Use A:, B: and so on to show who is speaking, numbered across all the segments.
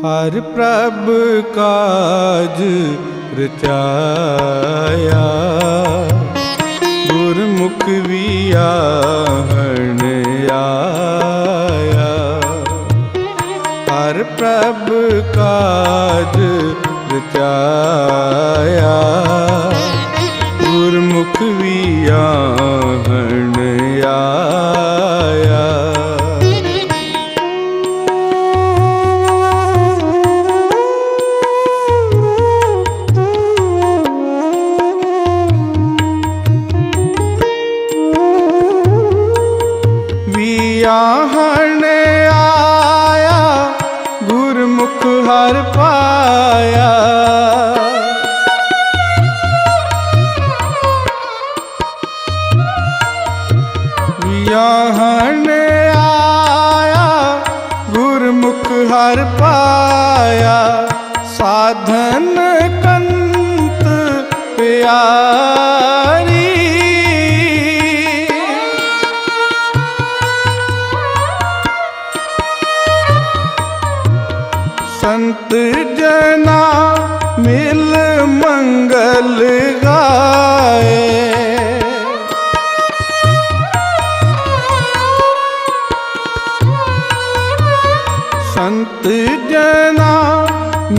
A: हर प्रभ काज रचाया, गुरमुख वियाहन आया। हर प्रभ काज रचाया, गुरमुख वियाहन आया। वियाहन आया, गुरमुख हर पाया। वियाहन आया, गुरमुख हर पाया। साधन कंत प्यारी, संत जना मिल मंगल गाए। संत जना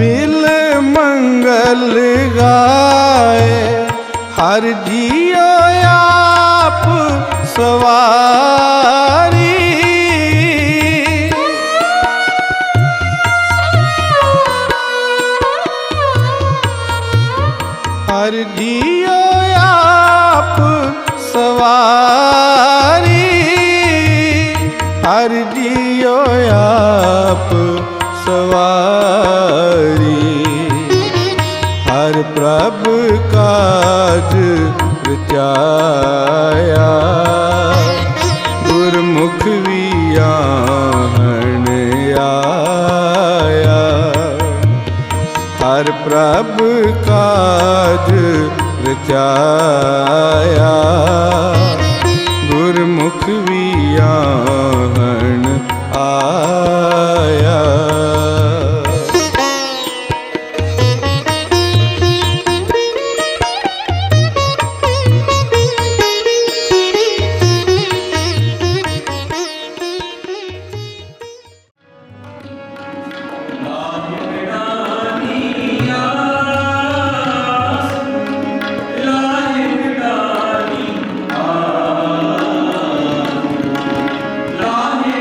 A: मिल मंगल गाए। हर जियो आप सवारी, हर जियो आप सवारी। हर जियो आप सवारी। हर प्रभ काज रचाया, गुरमुख वियाहन आया। हर प्रभ काज रचाया, गुरमुख वियाहन आया।
B: लाहे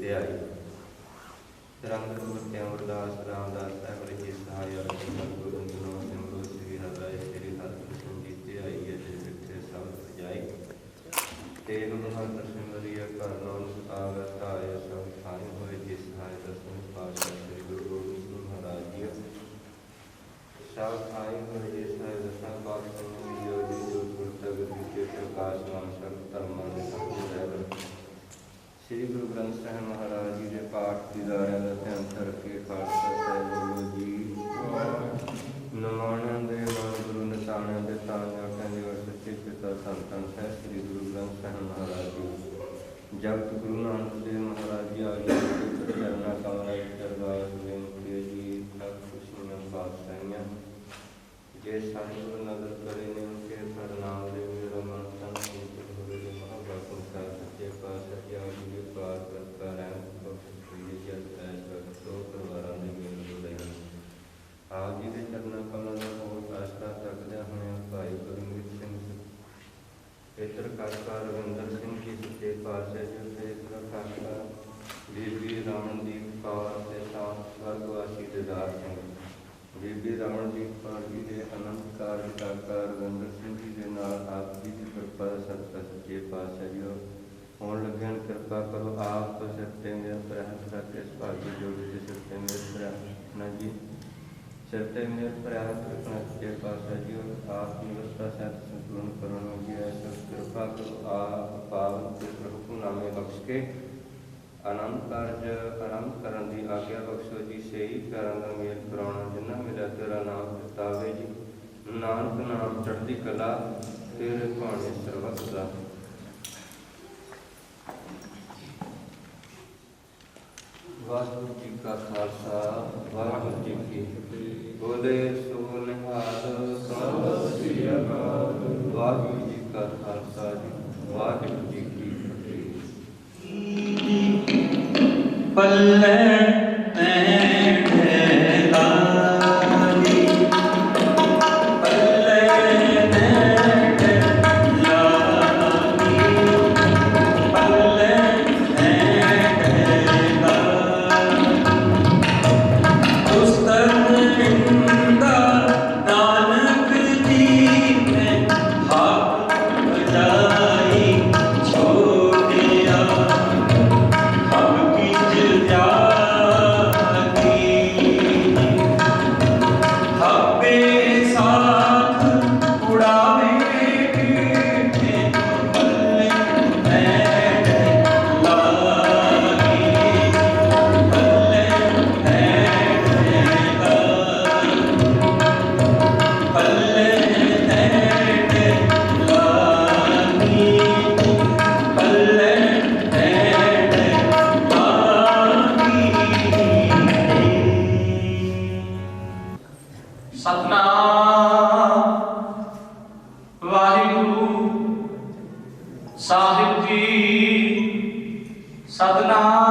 B: ध्याई। रंग रूप अमरदास रामदास साहब जी सहाय गोविंद नो सिमरो श्री हरिराय श्री हरिकृष्ण जी ध्याई। अजय विठे सब जाई तेग महादर्शन सिमरिया कर नौन आगत आय सब खान होए जी सहाय दसवें पातशाह श्री गुरु गोबिंद सिंह महाराज जी सब खाई होए जी सहाय दसवें पातशाह जो जी जो गुरतग विचे प्रकाश मान सब धर्मां दे सब श्री गुरु ग्रंथ साहिब महाराज जी के पाठ दीदारियां का ध्यान करके खालसा साहिब बोलो जी। नमाणियां दे मन गुरु निशाणियां दे तां जाटियां दे सच्चे पिता संतन साहिब श्री गुरु ग्रंथ साहिब महाराज जी जगत गुरु नानक देव महाराज जी आगे चरना कमरा अरदास बेनती जी तक खुशियां पातशाहियां जे साहिब नगर करे ने उनके प्रणाम दे मेरा मन तन संत होवे जे महाभारत का सच्चे पातशाह जी आगे पार करता रहन बख्श प्रिय जल ऐसा तो परिवारां दे मेल जुड़े आप जी के चरणों कमल का होर आसरा तकदे हुए भाई गुरमीत सिंह पेतर काका रविंदर सिंह जी सच्चे पातशाह जी पेतर काका बीबी रमनदीप कौर के साथ स्वर्गवासी दिदार सिंह बीबी रमनदीप कौर जी के अनंत कार्य काका रविंदर सिंह जी के नाल आप जी की कृपा सत्ता सच्चे पातशाह जी होने लगे कृपा करो आप सत्य मेरे प्रयास करके इस भाग्य जोड़ी के सत्य मेरे प्रयास जी सत्य मेरे प्रयास रखना सच्चे पातशाह जी और आप व्यवस्था से संपूर्ण करो जी ऐसा कृपा करो आप पावन के प्रभु नामे बख्श के आनंद कार्य आरंभ करने की आज्ञा बख्शो जी सही प्यारा का मेल कराना जिन्ना मेरा तेरा नाम जितावे जी नानक नाम चढ़ती कला तेरे भाने सर्वत दा। वाहिगुरू जी का खालसा वाहिगुरू जी की फतेह। बोले सो निहाल सत श्री अकाल। वाहिगुरू जी का खालसा वाहिगुरू जी की फतेह।
C: पल्ले साहिब जी सतनाम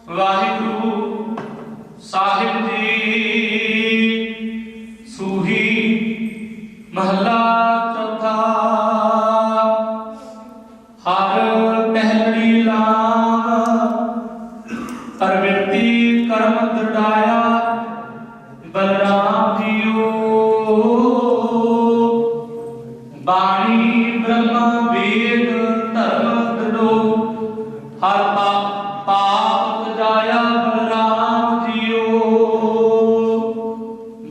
C: वाहिगुरु साहिब जी सूही महला चौथा हर पहली लाम प्रवृत्ति कर्म दृढ़ाया बलराम जियो बाणी ब्रह्म वेद धर्म दृढ़ो हर पाप जाया बलराम जियो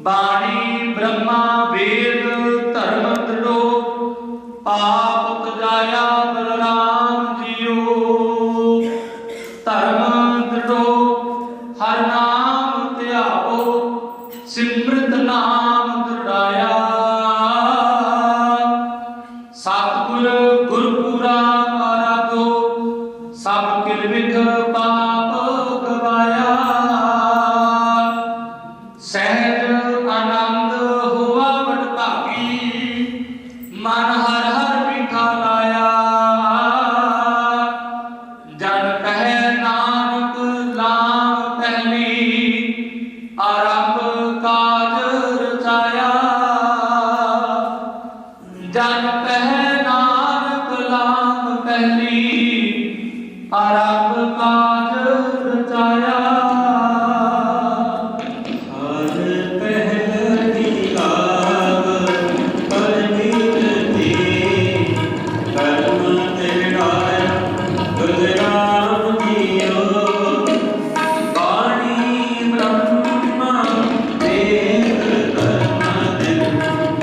C: बाणी ब्रह्मा वेद धर्म दृढ़ो पाप जाया बलराम जियो धर्म दृढ़ो हर नाम त्यागो सिमृत नाम दृढ़ाया सतगुर गुरपुरा आराधो सब किलविख पाप गवाया सहज आनंद हुआ बड़ भागी मन हर हर बिठा लाया जन कहे नानक लाम पहली आरंभ काज रचाया जन कहे नानक लाम पहली आरंभ काज रचाया।
B: हर पहली लाग परनीत थी, कर्म तेराया बलराम जियो।
C: वाणी ब्रह्म
B: वेद कर्म दिन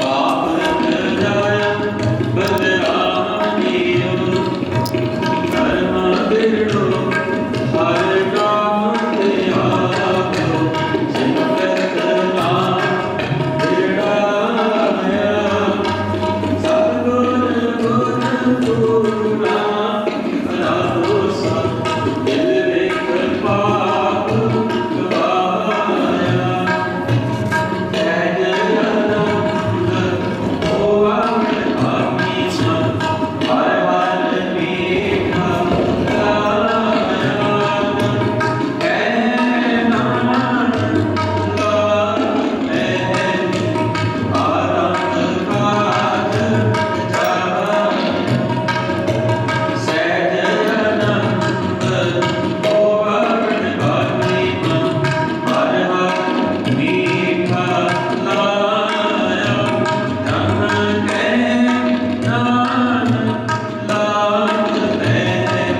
B: पाप जाया बलराम जियो। कर्म बिरलो हर काम त्यागो, सिमरत नाम बिरलाया। सद्गुण गुण पूर्णा कराओ सब, दिल विख पाप गवाया। सहज आनंद होवा आत्मी मन, हर हर मीठा गाया। है नानक लाल पहली आरंभ काज रचाया। सहज आनंद होवा आत्मी मन, हर हर मीठा गाया। धन के नानक लाल पहली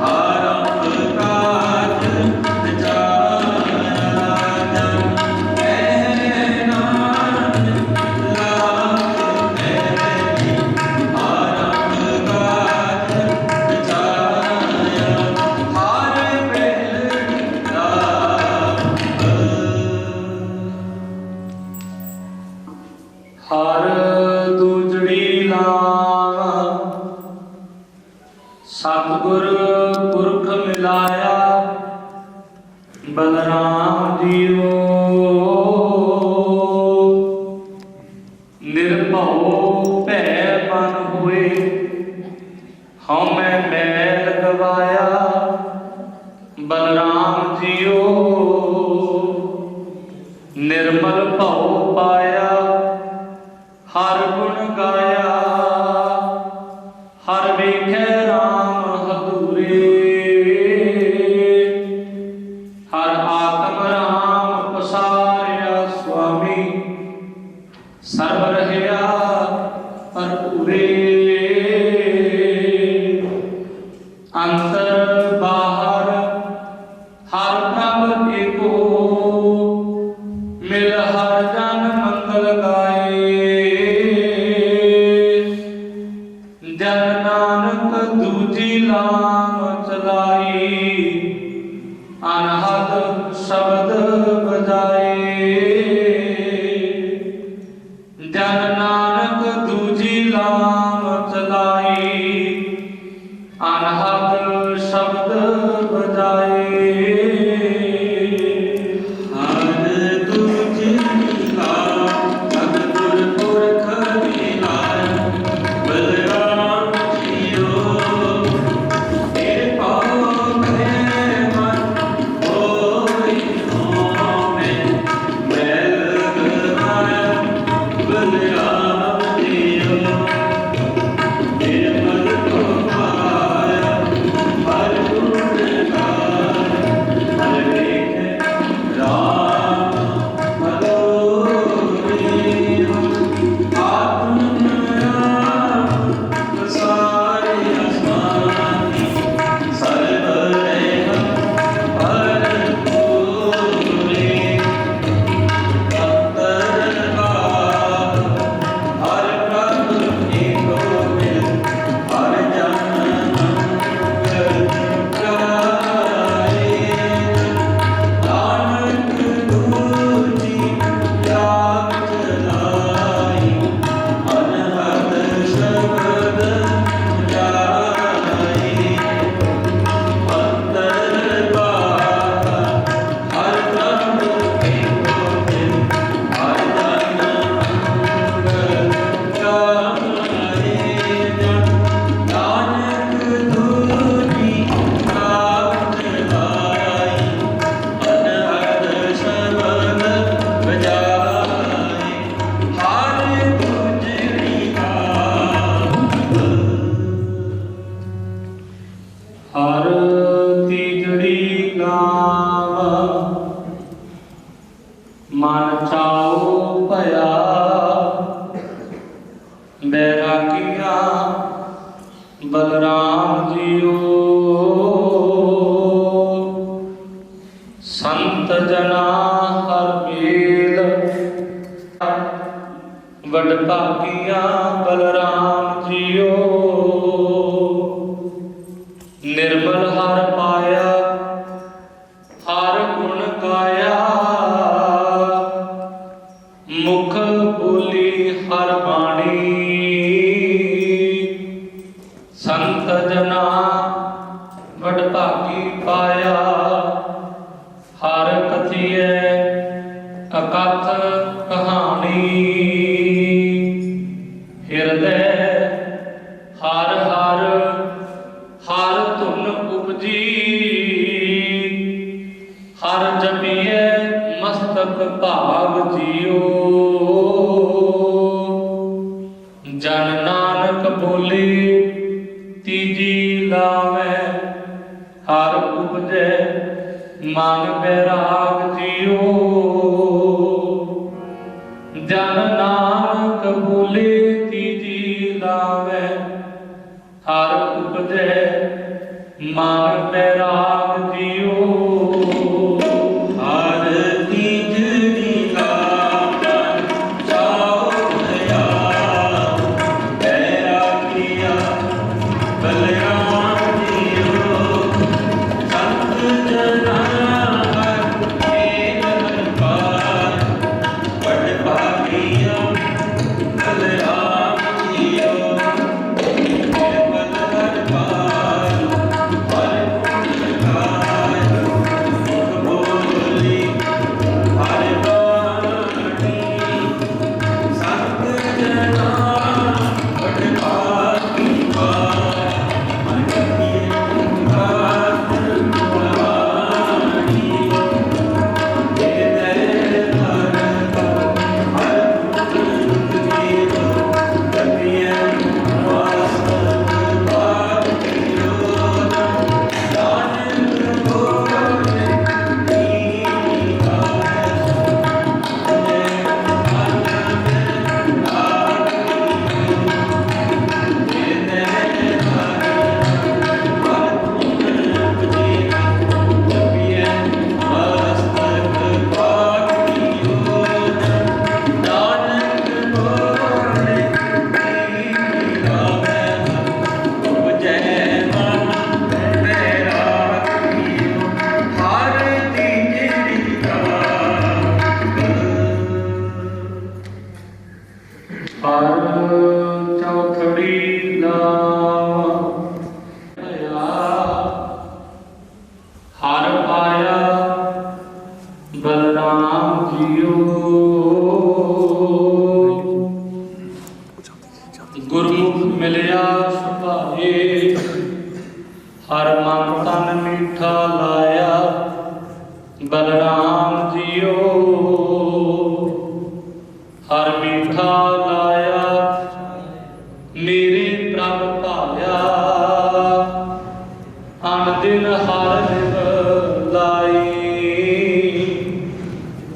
B: आरंभ काज रचाया। धन के नानक लाल पहली आरंभ काज रचाया। हर पहली
C: हर दूजड़ी लावा, सतगुर पुरख मिलाया। बलराम जीओ निर्भਉ भै बन हुए, हमै मैल गवाया। बलराम जीओ निर्मल भਉ पाया। हर गुण गाया हर वेखै राम हदूरे। हर आत्म राम पसारिया स्वामी, सर्व रहया भरपूरे। अंतर बाहर हर प्रभ एको, मिल हर जन मंगल गाए। जन नानक दूजी लाम चलाई, अनहद शब्द बजाए। जन नानक दूजी लाम चलाई, अनहद शब्द बजाए।
B: हर दूजी लाम सतगुर पुरख मिलाया। बलराम जियो कृपा है मन, होई होमे मैल गवाया। बलराम जियो निर्मल को पाया। हर गुण गाया हर
C: ਹਰ ਤੀਜੜੀ ਨਾਮ ਮਨ ਚਾਉ ਭਇਆ ਬੈਰਾਗੀਆਂ ਬਲਰਾਮ ਜੀਓ ਸੰਤ ਜਨਾ ਹਰ ਮੇਲ ਵਡ ਭਾਗੀਆਂ ਬਲਰਾਮ ਜੀਓ ਨਿਰਮਲ ਹਰ ਪਾਇਆ ਹਰ ਗੁਣ ਗਾਇਆ ਮੁਖ ਬੋਲੀ ਹਰ ਬਾਣੀ ਸੰਤ ਜਨਾ ਵਡ ਭਾਗੀ ਪਾਇਆ ਹਰ ਕਥੀਐ ਅਕਥ ਕਹਾਣੀ ਹਿਰਦੈ ਹਰ ਹਰ ਹਰ ਧੁਨ ਉਪਜੀ ਹਰ ਜਪੀਐ ਮਸਤਕ ਭਾਗ ਜੀਓ ਜਨ ਨਾਨਕ ਬੋਲੇ ਤੀਜੀ ਲਾਵੈ ਹਰ ਉਪਜੈ ਮਨ ਬੈਰਾਗ ਜੀਓ ਜਨ ਨਾਨਕ ਬੋਲੇ ਤੀਜੀ ਲਾਵੈ ਹਰ ਉਪਜੈ ਮਨ ਬੈਰਾਗ ਜੀਓ
B: ਹਰ ਤੀਜੜੀ ਲਾਵੈ ਚਾਉ ਭਇਆ ਬੈਰਾਗੀਆਂ ਬਲਰਾਮ ਜੀਓ ਸੰਤ ਜਨਾ ਹਰ ਮੇਲ ਪਾਇਆ ਵਡ ਭਾਗੀਆਂ ਬਲਰਾਮ ਜੀਓ ਨਿਰਮਲ ਹਰ ਪਾਇਆ ਹਰ ਗੁਣ ਗਾਇਆ ਮੁਖ ਬੋਲੀ ਹਰ ਬਾਣੀ ਸੰਤ ਜਨਾ ਵਡ ਭਾਗੀ ਪਾਇਆ ਮਨ ਕੀਏ ਬਾਤ ਗੁਣਵਾਣੀ ਹਿਰਦੈ ਹਰ ਹਰ ਗੁਣ ਜੀਵ ਕਪੀਐ ਵਾਸਤ ਭਾਗਿਓ ਨਾਨਕ ਹੋਏ ਨੀ ਗਾਵੇ
C: ਹਰ ਚੌਥੜੀ ਨਾਮ ਭਇਆ ਹਰ ਪਾਇਆ ਬਲਰਾਮ ਜੀਓ ਗੁਰਮੁਖ ਮਿਲਿਆ ਸੁਭਾਏ ਹਰ ਮਨ ਤਨ ਮੀਠਾ ਲਾਇਆ ਬਲਰਾਮ ਜੀਓ ਹਰ ਮੀਠਾ ਲਾਇਆ ਮੇਰੇ ਪ੍ਰਭ ਭਾਇਆ ਅਨ ਦਿਨ ਹਰ ਦਿਵ ਲਾਈ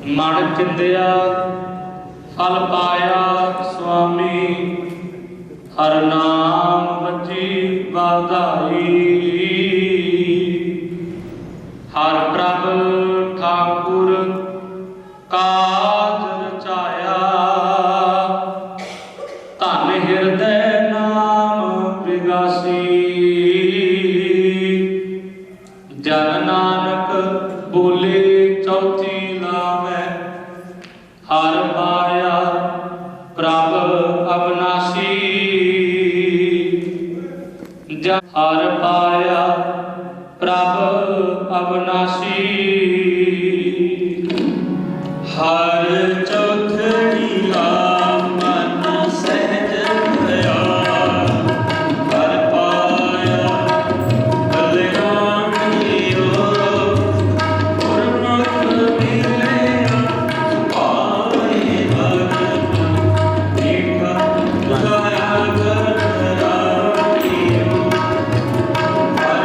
C: ਮਨ ਚਿੰਦਿਆ ਫਲ ਪਾਇਆ ਸੁਆਮੀ ਹਰ ਨਾਮ ਵਜੀ ਵਾਧਾਈ ਹਰ ਪ੍ਰਭ ਠਾਕੁਰ ਕਾਜ ਰਚਾਇਆ ਧਨ ਹਿਰਦੈ ਨਾਮ ਵਿਗਾਸੀ ਜਨ ਨਾਨਕ ਬੋਲੇ ਚੌਥੀ ਲਾਵੈ ਹਰ ਪਾਇਆ ਪ੍ਰਭ ਅਬਨਾਸੀ ਜਨ ਹਰ ਪਾਇਆ ਪ੍ਰਭ ਅਬਨਾਸੀ
B: ਹਰ ਚੌਥੜੀ ਮਨ ਸਹਿਜ ਭਇਆ ਹਰ ਪਾਇਆ ਬਲਰਾਮ ਜੀਓ ਗੁਰਮੁਖ ਮਿਲਿਆ ਸੁਭਾਏ ਭਗਤ ਮੀਠਾ ਗਾਇਆ ਕਰ ਰਾਮ ਜੀਓ ਹਰ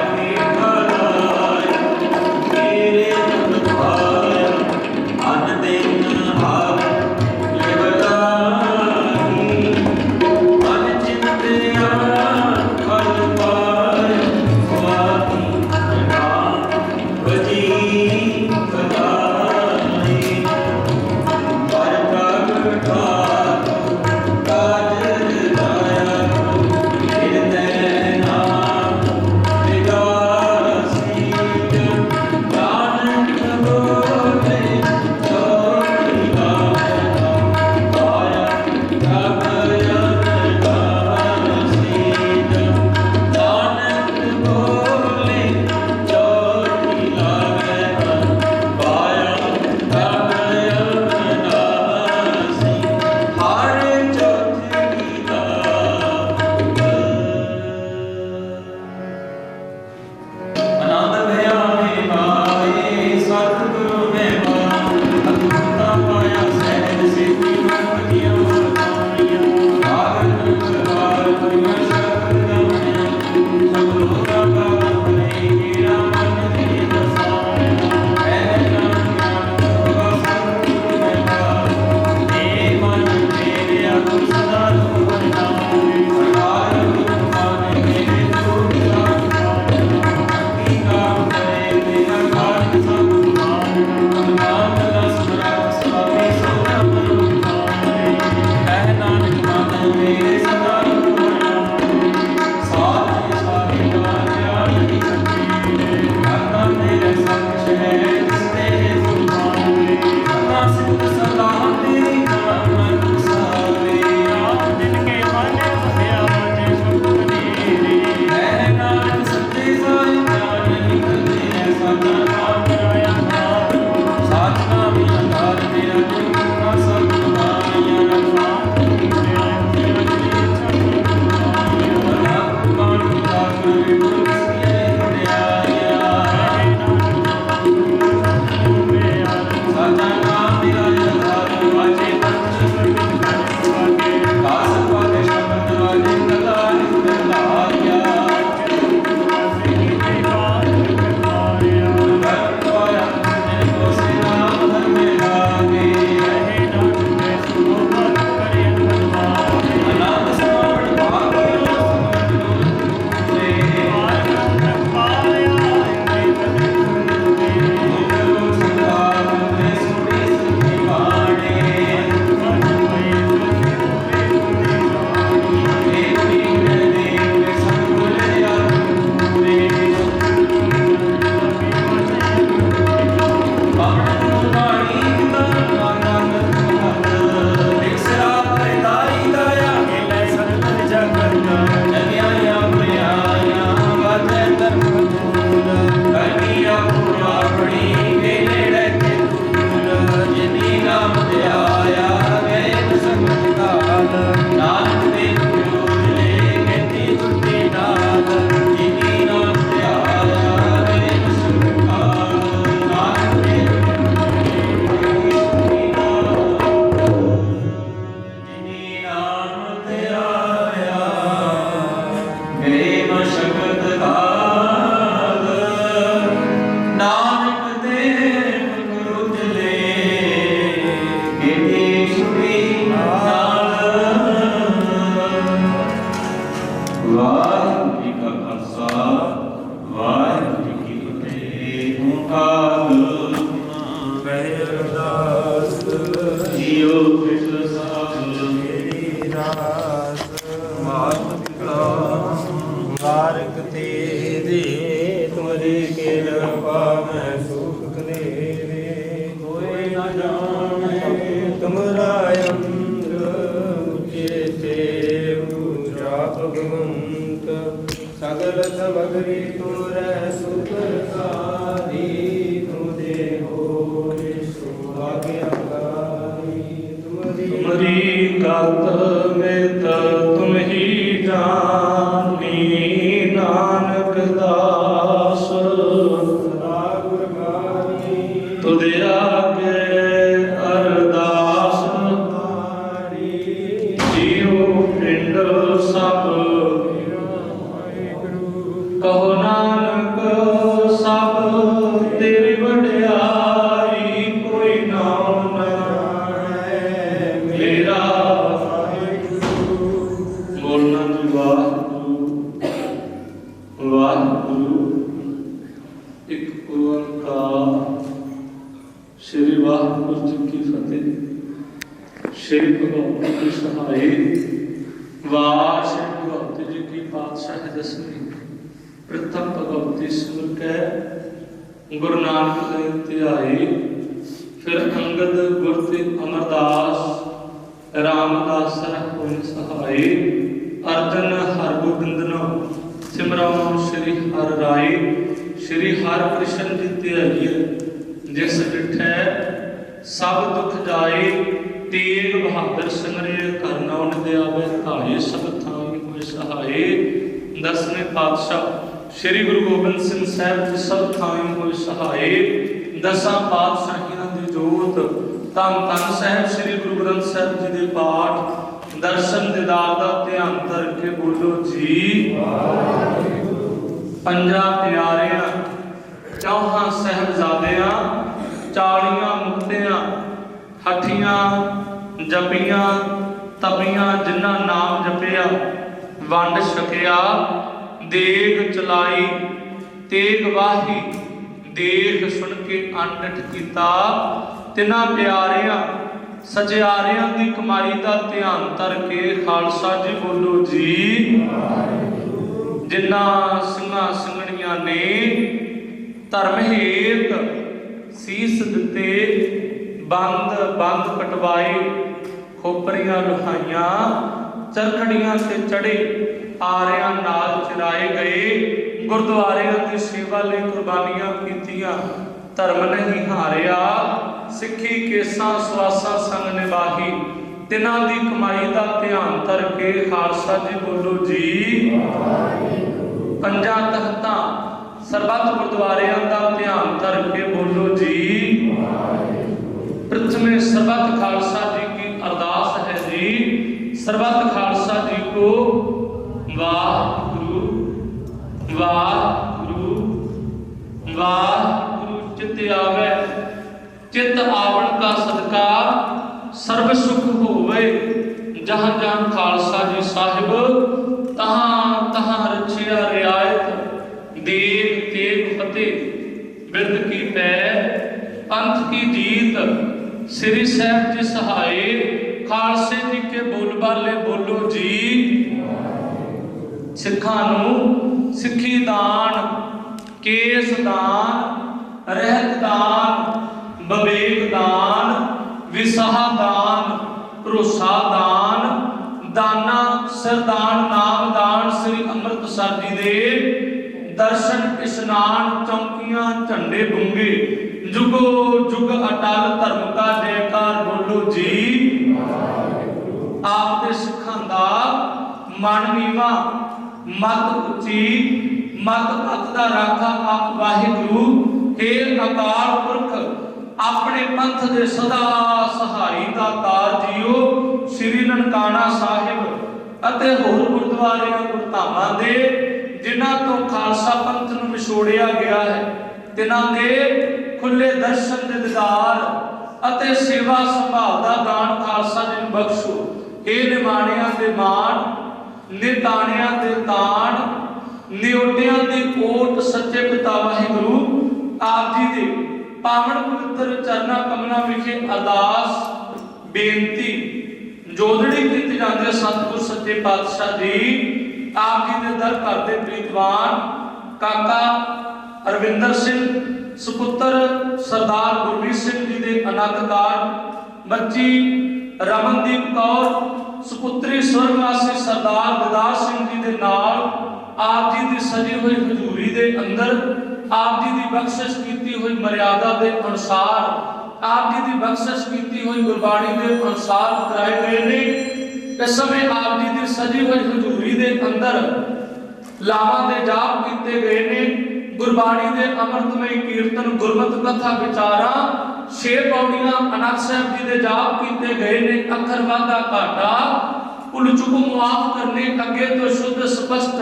A: ਮੇਰੀ ਰਾਸ
B: ਮਾਤ ਪਿਤਾ
A: ਵਾਰਕ ਤੇਰੇ ਤੁਮਰੀ ਕਿਰਪਾ ਮੈਂ ਸੁਖ ਕਲੇਰੇ
B: ਕੋਈ ਨਾ ਜਾਣੇ
A: ਤੁਮਰਾ ਅੰਗ ਚੇਤੇ ਉਚਾ ਭਗਵੰਤ ਸਗਲ ਸਮਗਰੀ ਤੁਮਰੇ ਸੁਖ ਸਾਰੀ ਤੁਮਦੇ ਹੋਏ ਸੁਭਾਗਿਆਕਾਰੀ
C: ਤੁਮਰੀ ਗਤ ਮਿਤ ਤੁਮ ਹੀ ਜਾਣੀ ਨਾਨਕ ਦਾਸ
A: ਸਦਾ ਗੁਰਬਾਣੀ
C: ਤੁਧ ਆਗੇ ਅਰਦਾਸ
A: ਤਾਰੀ
C: ਜੀਉ ਪਿੰਡ ਸਭ ਕਹੋ ਨਾਨਕ ਸਭ ਤੇਰੀ ਵਡਿਆਈ ਕੋਈ ਨਾਮ ਨਾ ਮੇਰਾ ਬੋਲਣਾ ਜੀ ਵਾਹਿਗੁਰੂ ਵਾਹਿਗੁਰੂ ਇੱਕ ਓੰਕਾਰ ਸ੍ਰੀ ਵਾਹਿਗੁਰੂ ਜੀ ਕੀ ਫਤਿਹ। ਸ੍ਰੀ ਭਗਵਾਨ ਜੀ ਸਹਾਈ ਵਾਰ ਸ੍ਰੀ ਭਗਵਤੀ ਜੀ ਕੀ ਪਾਤਸ਼ਾਹ ਦਸਵੀਂ ਪ੍ਰਥਮ ਭਗਵਤੀ ਸਿਮਰ ਕੈ ਗੁਰੂ ਨਾਨਕ ਦੇਵ ਧਿਆਈ। ਫਿਰ ਅੰਗਦ ਗੁਰ ਤੇ ਅਮਰਦਾਸ ਰਾਮਦਾਸ ਹੋਇ ਸਹਾਈ। ਅਰਜਨ ਹਰਗੋਬਿੰਦਨੋ ਸਿਮਰਨ ਸ੍ਰੀ ਹਰਿ ਰਾਈ। ਸ੍ਰੀ ਹਰਿ ਕ੍ਰਿਸ਼ਨ ਜੀ ਧਿਆਈਐ ਜਿਸ ਡਿਠੈ ਸਭ ਦੁਖ ਜਾਏ। ਤੇਗ ਬਹਾਦਰ ਸਿਮਰਿਐ ਕਰਨਉ ਨਿਦਿਆਵੈ ਧਾਏ। ਸਭ ਥਾਈ ਹੋਇ ਸਹਾਈ। ਦਸਵੇਂ ਪਾਤਸ਼ਾਹ ਸ੍ਰੀ ਗੁਰੂ ਗੋਬਿੰਦ ਸਿੰਘ ਸਾਹਿਬ ਜੀ ਸਭ ਥਾਈ ਹੋਇ ਸਹਾਈ। ਦਸਾਂ ਪਾਤਸ਼ਾਹੀਆਂ ਦੀ ਜੋਤ ਧੰਨ ਧੰਨ ਸਾਹਿਬ ਸ੍ਰੀ ਗੁਰੂ ਗ੍ਰੰਥ ਸਾਹਿਬ ਜੀ ਦੇ ਪਾਠ ਦਰਸ਼ਨ ਦੀਦਾਰ ਦਾ ਧਿਆਨ ਧਰ ਕੇ ਬੋਲੋ ਜੀ ਪੰਜਾਂ ਪਿਆਰਿਆਂ ਚੌਹਾਂ ਸਾਹਿਬਜ਼ਾਦਿਆਂ 40 ਮੁਕਤਿਆਂ ਹੱਠੀਆਂ ਜਪੀਆਂ ਤਪੀਆਂ ਜਿਨ੍ਹਾਂ ਨਾਮ ਜਪਿਆ ਵੰਡ ਛਕਿਆ ਦੇਗ ਚਲਾਈ ਤੇਗ ਵਾਹੀ ਦੇਖ ਸੁਣ ਕੇ ਅੰਡਠ ਕੀਤਾ। ਤਿਨਾਂ ਪਿਆਰਿਆਂ ਸਚਿਆਰਿਆਂ ਦੀ ਕਮਾਈ ਦਾ ਧਿਆਨ ਧਰ ਕੇ ਖਾਲਸਾ ਜੀ ਬੋਲੋ ਜੀ। ਜਿਨ੍ਹਾਂ ਸਿੰਘਾਂ ਸਿੰਘਣੀਆਂ ਨੇ ਧਰਮ ਹੇਤ ਸੀਸ ਦਿੱਤੇ ਬੰਦ ਬੰਦ ਕਟਵਾਏ ਖੋਪਰੀਆਂ ਲੁਹਾਈਆਂ ਚਰਖੜੀਆਂ ਤੇ ਚੜੇ ਆਰਿਆਂ ਨਾਲ ਚਰਾਏ ਗਏ ਗੁਰਦੁਆਰਿਆਂ ਦੀ ਸੇਵਾ ਲਈ ਕੁਰਬਾਨੀਆਂ ਕੀਤੀਆਂ ਧਰਮ ਨਹੀਂ ਹਾਰਿਆ ਸਿੱਖੀ ਕੇਸਾਂ ਸਵਾਸਾਂ ਸੰਗ ਨਿਭਾਹੀ। ਤਿਨਾਂ ਦੀ ਕਮਾਈ ਦਾ ਧਿਆਨ ਧਰ ਕੇ ਖਾਲਸਾ ਜੀ ਬੋਲੋ ਜੀ। ਪੰਜਾਂ ਤਖਤਾਂ ਸਰਬੱਤ ਗੁਰਦੁਆਰਿਆਂ ਦਾ ਧਿਆਨ ਧਰ ਕੇ ਬੋਲੋ ਜੀ। ਪ੍ਰਥਮੇ ਸਰਬੱਤ ਖਾਲਸਾ ਜੀ की अरदास है जी। सर्वत खालसा जी को वाहिगुरु वाहिगुरु वाहिगुरु चित आवे चित आवण का सदका सर्व सुख होवे। जहाँ जहाँ खालसा जी साहिब तहाँ तहाँ रछिया रियायत देग तेग फतेह बिरद की पै पंथ की जीत। श्री साहब जी सहाय खालसे जी के बोलबाले बोलो जी। सिखां नूं सिखी दान केस दान रहत दान बवेक दान विसाह दान भरोसा दान दाना सरदान नाम दान। श्री अमृतसर जी दे दर्शन इशनान चौकियां झंडे बुंगे जुगो जुग अटल धर्म का जयकार बोलो जी। आप दे सिखां दा मन नीवा मत उची मत पत दा राखा आप वाहिगुरु। हे अकाल पुरख अपने पंथ दे सदा सहाई दा कार जियो। श्री ननकाना साहिब अते होर गुरुद्वारियां गुरधामां दे जिन्हां तो खालसा पंथ नूं विछोड़िया गया है तिन्हां दे खुले दर्शन दे दीदार अते सेवा संभाल दा दान खालसा जी नूं बख्शो। हे निमाणियां दे मान निताणियां दे ताण निओटियां दी ओट सच्चे पिता वाहिगुरु आप जी दे पावन पवित्र चरना कमलों विखे अरदास बेनती जोदड़ी कीती जाती है सतगुर सच्चे पातशाह जी आप जी के दर घर के प्रीतवान काका अरविंदर सिंह सुपुत्र सरदार गुरमीत सिंह जी के अनंतकार बच्ची रमनदीप कौर सुपुत्री स्वर्गवासी सरदार गुरदास सिंह जी के नाल आप जी की सजी हुई हजूरी के अंदर आप जी की बख्शिश की हुई मर्यादा के अनुसार आप जी की बख्शिश की हुई गुरबाणी के अनुसार कराए गए ने। इस समय आप जी की सजी हुई हजूरी के अंदर लावा के जाप किए गए ने। गुरबाणी के अमृतमय कीर्तन गुरमत कथा विचारा 6 पौड़ियां आनंद साहब जी के जाप किए गए ने। अखर वाधा घाटा भुल चुक मुआफ करने अगे तो शुद्ध स्पष्ट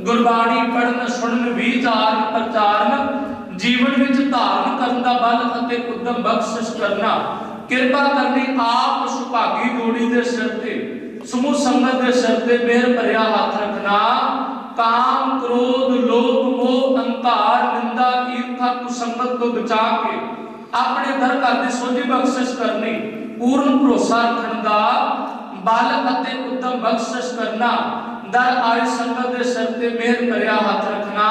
C: गुरबाणी पढ़न सुनन विचार प्रचारण जीवन विच धारण करन दा बल अते उद्यम बख्शिश करना किरपा करनी आप सुभागी जोड़ी दे सिर ते समूह संगत दे सिर ते मेहर भरिया हाथ रखना। काम क्रोध लोभ मोह अहंकार निंदा ईर्ष्या कुसंगत को बचा के अपने दर घर दी सोझी बख्शिश करनी पूर्ण भरोसा रखन दा बल अते उद्यम बख्शिश करना। दर आई संगत दे सिर ते मेहर भरिया हाथ रखना।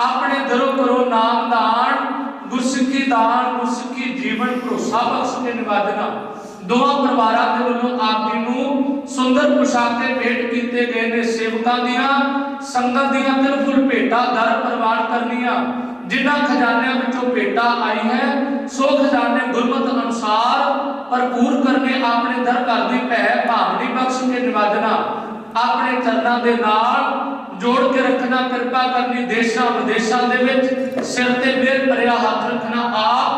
C: अपने दरों करो नाम दान गुरसिੱਖੀ दान गुरसिੱਖੀ जीवन भरोसा बख्श के निवाजना। दोवां परिवारां दे वल्लों आप जी नूं सुंदर पोशाके भेंट कीते गए ने। सेवकां दियां संगत दियां तिरफुल भेंटां दर प्रवान करनियां। जिन्हां खजानिਆਂ ਵਿੱਚੋਂ भेंटा आई है सो खजाने गुरमत अनुसार भरपूर करने अपने दर घर दी भै भावनी बख्श के निवाजना। अपने चरणों के नाल जोड़ के रखना कृपा करनी। देशों विदेशों दे विच सिर ते मेहर भरिया हाथ रखना। आप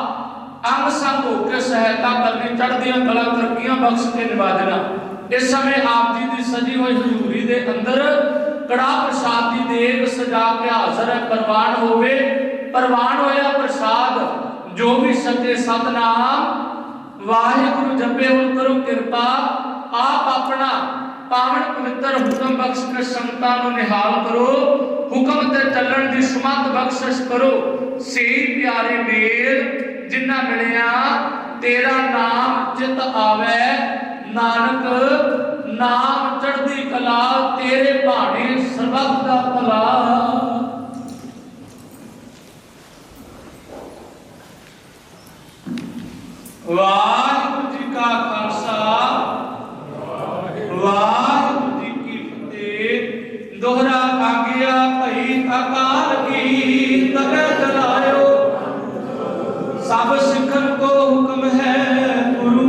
C: अंग संग होकर सहायता करनी चढ़दियां कला तरक्कियां बख्श के निवाजना। इस समय आप जी की सजी हुई हजूरी के अंदर कड़ा प्रसाद की देग सजा के हाजिर है। प्रवान होवे प्रवान होया प्रसाद जो भी सच्चे सतनाम वाहिगुरु जपे हुण करो कृपा। आप अपना पावन पवित्र हुक्म बख्श के संगतां नूं निहाल करो। हुक्म ते चलण दी सुमत बख्शिश करो। से प्यारे मेल जिन्ना मिलिया तेरा नाम चित आवे नानक नाम चढ़दी कला तेरे भाणे सर्वत दा भला। वाहिगुरु जी का खालसा वाहिगुरु जी की फतेह। दोहरा आज्ञा भई अकाल की तबे चलायो सब सिखन को हुक्म है गुरु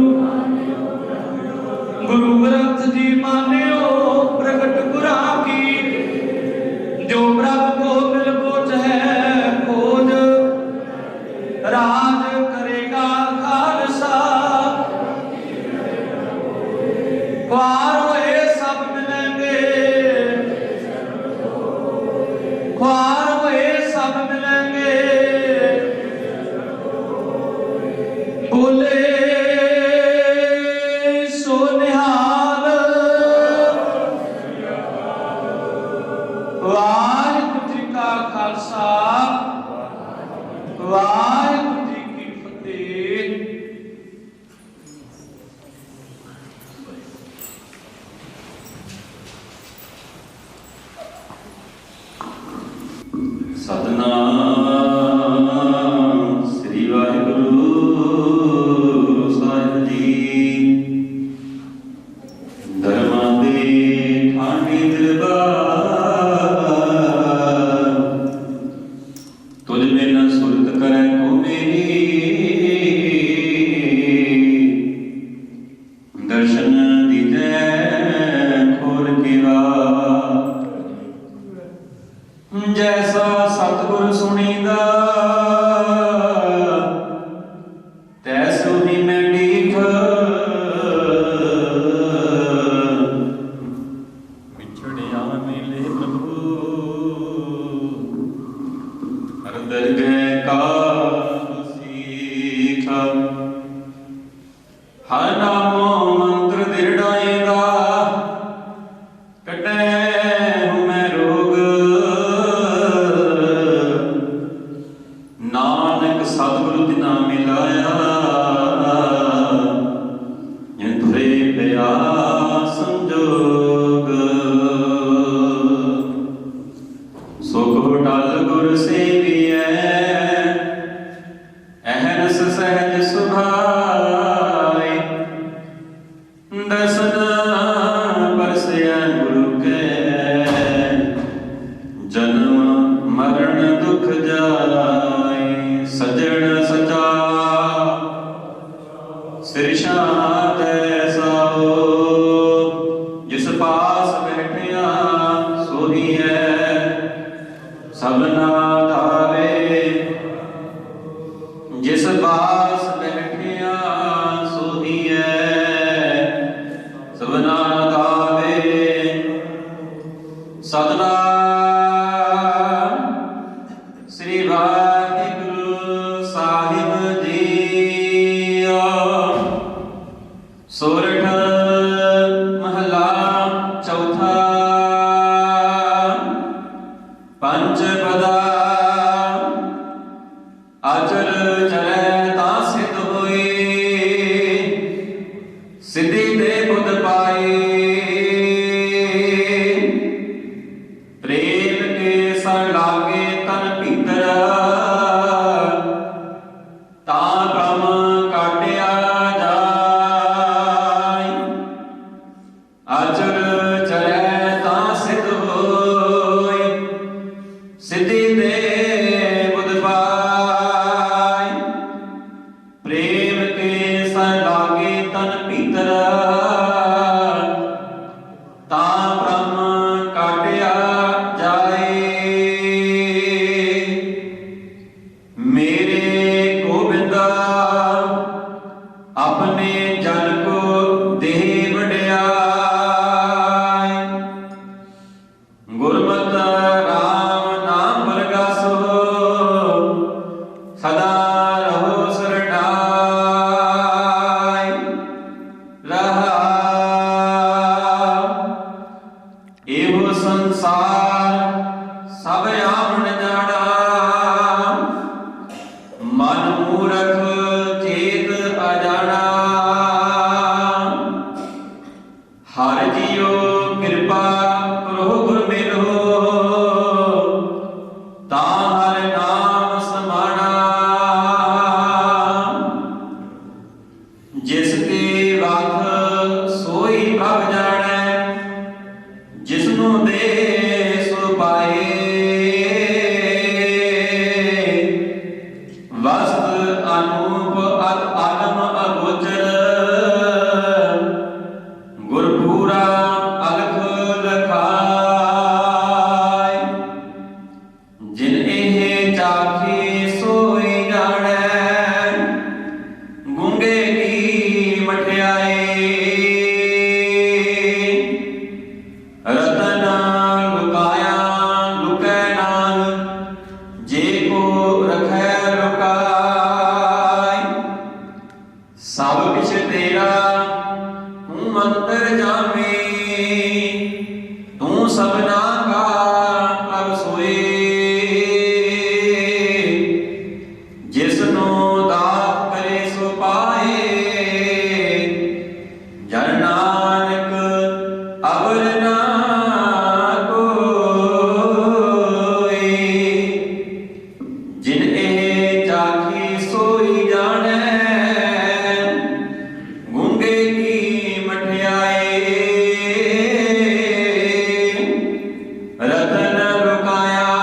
C: गुरु ग्रंथ जी मान्यो प्रगट गुरा की। जो ब्रह्म को मिल बोझ है खोज राज करेगा खालसा। ख्वार हुए सब मिलेंगे ख्वार हुए सब मिलेंगे बोले सो निहाल। वाहिगुरु जी का खालसा वाहिगुरु जी की फतेह।
B: सतनाम श्री वाहिगुरु साहिब जी। धर्मां दे ठाणे दरबार तुझ में न सुरत करे को मेरी। दर्शन दीजै खोर के जैसा सतगुर सुनीदा तैसो ही मैं डीठ। बिछड़िया मिले प्रभु हर दरगह का सीख। हर नामो मंत्र दृढ़ाएगा कटे नानक सतगुरु बिना मिलाया धुरे प्यार।
D: दुख जाए। सजण सचा सिरशाद साओ, जिस पास बैठिया सोही है सबना धावे। जिस पास बैठिया सोही है सबना धावे। सतनाम श्री वाहिगुरु साहिब जी। सोरठ महला चौथा। पंच पदा अचर चलै तां सिद्ध होई। सिद्धि ते बुध पाई। प्रेम के सर लागे तन भीतर। तां भ्रम काटिया जाय। अचर चलै तां सिद्ध होई। सिद्धि ते बुध पाई। प्रेम के सर लागे तन भीतर। तां भ्रम काटिया जाए। मेरे गोबिंदा अपने जन को दे वड्याई। गुरमत राम नाम प्रगसो सदा रहो सरनाई। रहा एहो संसार सब आवन जाना। मन मूरख चेत अजाना। हर जियो कृपा करो गुर मिलो। तां हर नाम समाना। जिसके वाथ सोई प्रभ जाने। जिसनु दे सो पाए। वस्त अनूप अत आलम अगोचर। गुरपूरा अलख लखाय। जिन एह चाखे सोई जाने। गूंगे की मठियाई। रतन लुकाया लुकै नाल। जे को रखै लुकाय। सब किछ तेरा तू अंतर जामे। तू सबना का प्रभ सोए। जिसनो दात करे सो पाए। जन नानक अवर ना कोई। जिन एह चाखी सोई जाने। गूंगे की मठियाई। रतन लुकाया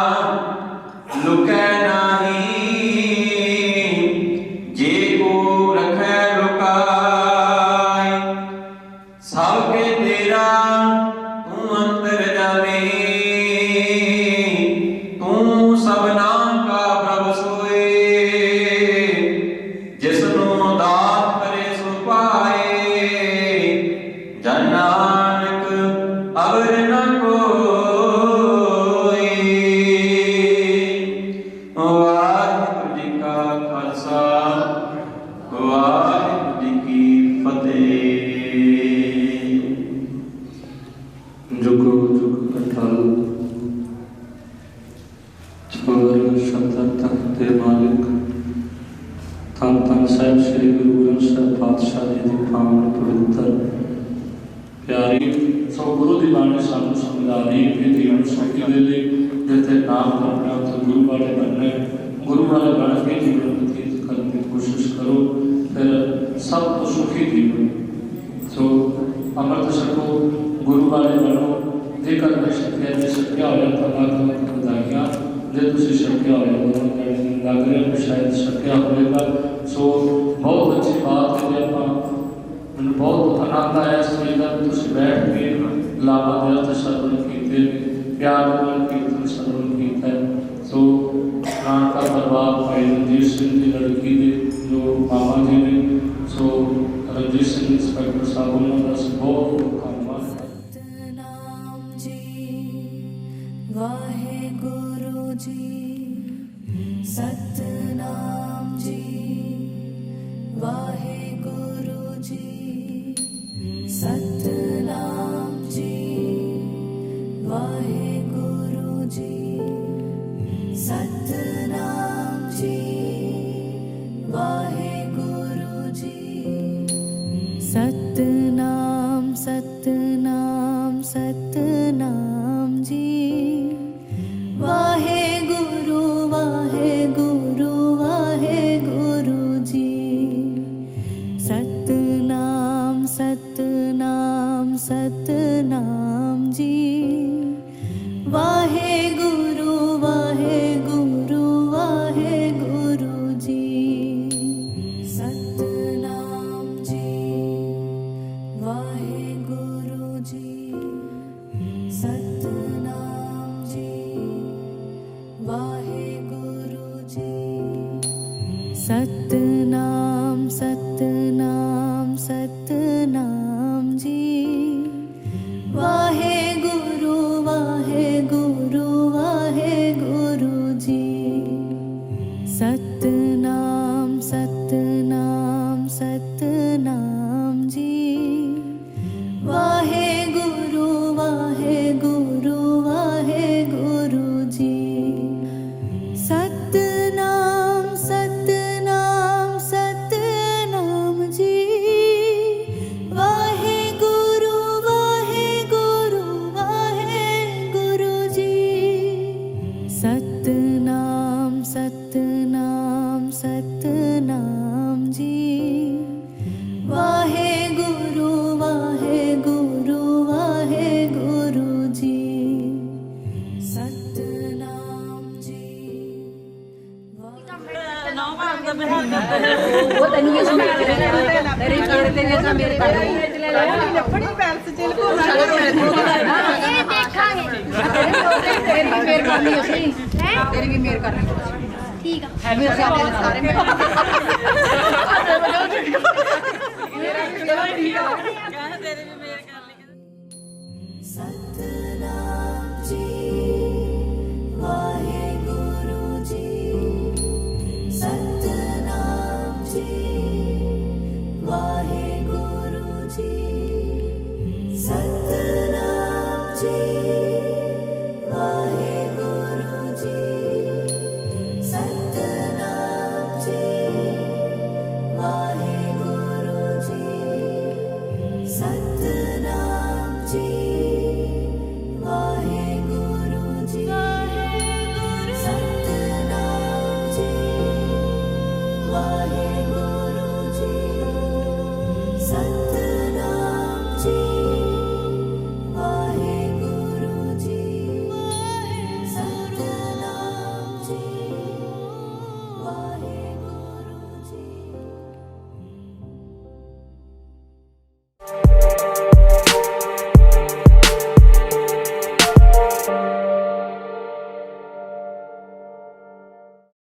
D: लुकै नाही। जे को रखै लुकाय। सबके तेरा तू अंतर जावे। तू सबना का प्रभ सोए। जिसनु दात करे सो पाए। जन नानक अवर न कोई। वाहिगुरु जी का खालसा वाहिगुरु जी की फतेह।
C: जुगो जुग अटल छोर शब्द दे मालिक। धन धन साहिब श्री गुरु ग्रंथ साहिब पातशाह जी की पावन पवित्र प्यारी सो गुरु की बाणी सानू समझानी कि जीवन सौखी दे लई जिथे नाम करना तो गुरु वाले बनना। गुरु वाले बन के जीवन व्यतीत करने की कोशिश करो, फिर सब तो सुखी जीवन। सो अमृत छको, गुरु वाले बनो। जेकर मैं सत्या जी सत्या हो जाता बधाइयाँ। जे तुसीं छकिया होएगा लग रहा है शायद छकिया होएगा। सो बहुत अच्छी बात है जी। आप मैंने बहुत आनंद आया इस चीज़ का। तुसीं बैठ के लावा दे तो श्रवण कीते, प्यार नाल कीर्तन श्रवण कीता है। सो नान का दरबार भाई रणजीत सिंह की लड़की के जो मामा जी ने, सो रणजीत सिंह इंस्पैक्टर साहब उन्होंने बहुत धन्यवाद।
E: सतनाम जी वाहेगुरु जी, सतनाम जी वाहेगुरु जी, सतनाम जी वाहेगुरु जी, सतनाम जी वाहेगुरु जी, सतनाम सतनाम सतनाम जी, वाहेगुरु वाहेगुरु वाहेगुरु जी, सतनाम सतनाम सतनाम जी, वाहेगुरु वाहेगुरु वाहेगुरु जी, सतनाम जी वाहेगुरु जी, सतनाम जी वाहेगुरु जी, सतनाम सतनाम सतनाम जी, वाहेगुरु वाहेगुरु वाहेगुरु जी, सतनाम सतनाम सतनाम जी, वाहेगुरु वाहेगुरु वाहेगुरु जी, सतनाम सतनाम सतनाम जी, वाहेगुरु वाहेगुरु वाहेगुरु जी, सतनाम सतनाम सतनाम जी, वाहेगुरु वाहेगुरु वाहेगुरु जी, सतनाम जी
F: वो तेन ये सुन तेरी तेरे तेरे का मेरे कर
G: बड़ी पैर से चल को
F: ये देखांगे तेरी भी मेर करनी उसने तेरी भी मेर करनी ठीक है मेरे सारे मेरे